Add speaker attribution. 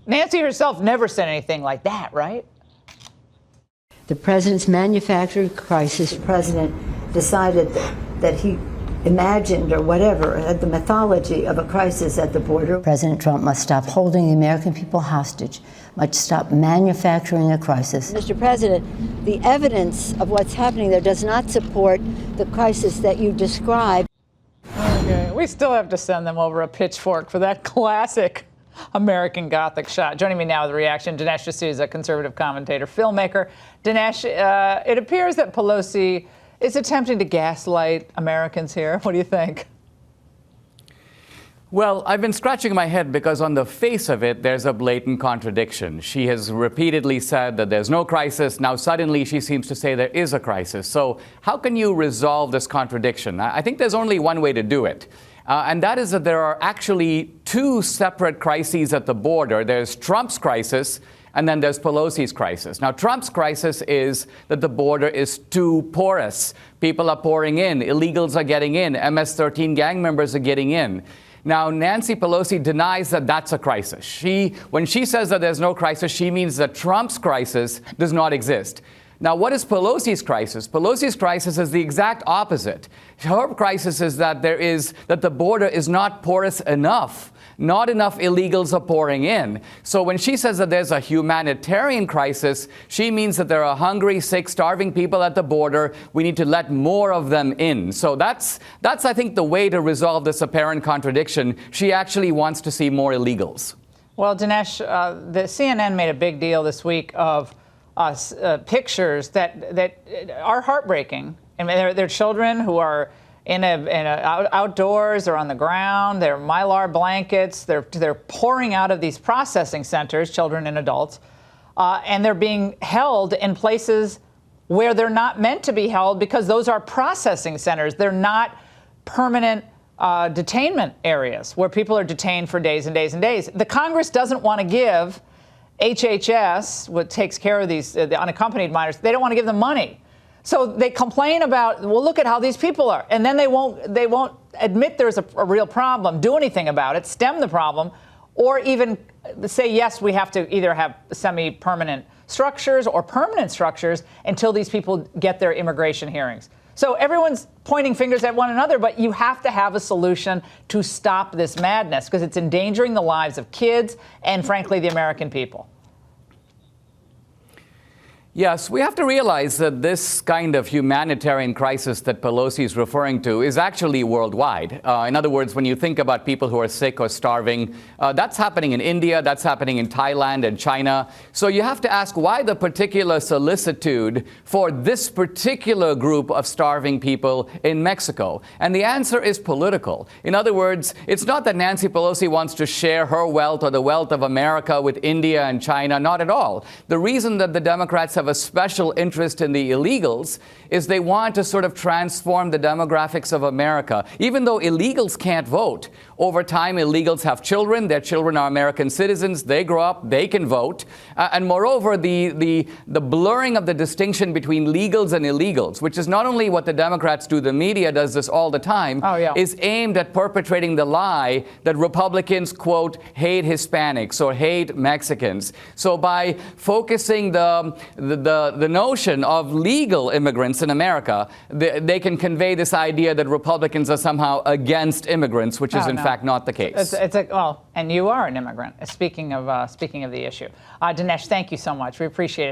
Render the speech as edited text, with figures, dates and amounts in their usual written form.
Speaker 1: Nancy herself never said anything like that, right?
Speaker 2: The president's manufactured crisis.
Speaker 3: The president decided that he imagined or whatever, had the mythology of a crisis at the border.
Speaker 2: President Trump must stop holding the American people hostage, must stop manufacturing a crisis.
Speaker 3: Mr. President, the evidence of what's happening there does not support the crisis that you describe.
Speaker 1: Okay, we still have to send them over a pitchfork for that classic American Gothic shot. Joining me now with a reaction, Dinesh D'Souza, conservative commentator, filmmaker. Dinesh, it appears that Pelosi is attempting to gaslight Americans here. What do you think?
Speaker 4: Well, I've been scratching my head because on the face of it, there's a blatant contradiction. She has repeatedly said that there's no crisis. Now, suddenly, she seems to say there is a crisis. So how can you resolve this contradiction? I think there's only one way to do it. And that is that there are actually two separate crises at the border. There's Trump's crisis, and then there's Pelosi's crisis. Now, Trump's crisis is that the border is too porous. People are pouring in. Illegals are getting in. MS-13 gang members are getting in. Now, Nancy Pelosi denies that that's a crisis. When she says that there's no crisis, she means that Trump's crisis does not exist. Now, what is Pelosi's crisis? Pelosi's crisis is the exact opposite. Her crisis is that the border is not porous enough. Not enough illegals are pouring in. So when she says that there's a humanitarian crisis, she means that there are hungry, sick, starving people at the border. We need to let more of them in. So that's I think, the way to resolve this apparent contradiction. She actually wants to see more illegals.
Speaker 1: Well, Dinesh, the CNN made a big deal this week of pictures that are heartbreaking. I mean, they're children who are outdoors or on the ground. They're Mylar blankets. They're pouring out of these processing centers, children and adults, and they're being held in places where they're not meant to be held because those are processing centers. They're not permanent detainment areas where people are detained for days and days and days. The Congress doesn't want to give HHS, what takes care of these the unaccompanied minors, they don't want to give them money. So they complain about, well, look at how these people are. And then they won't admit there's a real problem, do anything about it, stem the problem, or even say, yes, we have to either have semi-permanent structures or permanent structures until these people get their immigration hearings. So everyone's pointing fingers at one another, but you have to have a solution to stop this madness because it's endangering the lives of kids and, frankly, the American people.
Speaker 4: Yes, we have to realize that this kind of humanitarian crisis that Pelosi is referring to is actually worldwide. In other words, when you think about people who are sick or starving, that's happening in India, that's happening in Thailand and China. So you have to ask why the particular solicitude for this particular group of starving people in Mexico. And the answer is political. In other words, it's not that Nancy Pelosi wants to share her wealth or the wealth of America with India and China, not at all. The reason that the Democrats have a special interest in the illegals is they want to sort of transform the demographics of America. Even though illegals can't vote, over time illegals have children, their children are American citizens, they grow up, they can vote. And moreover, the blurring of the distinction between legals and illegals, which is not only what the Democrats do, the media does this all the time, is aimed at perpetrating the lie that Republicans, quote, hate Hispanics or hate Mexicans. So by focusing the notion of legal immigrants in America, they can convey this idea that Republicans are somehow against immigrants, which is in fact not the case.
Speaker 1: Well, and you are an immigrant. Speaking of the issue, Dinesh, thank you so much. We appreciate it.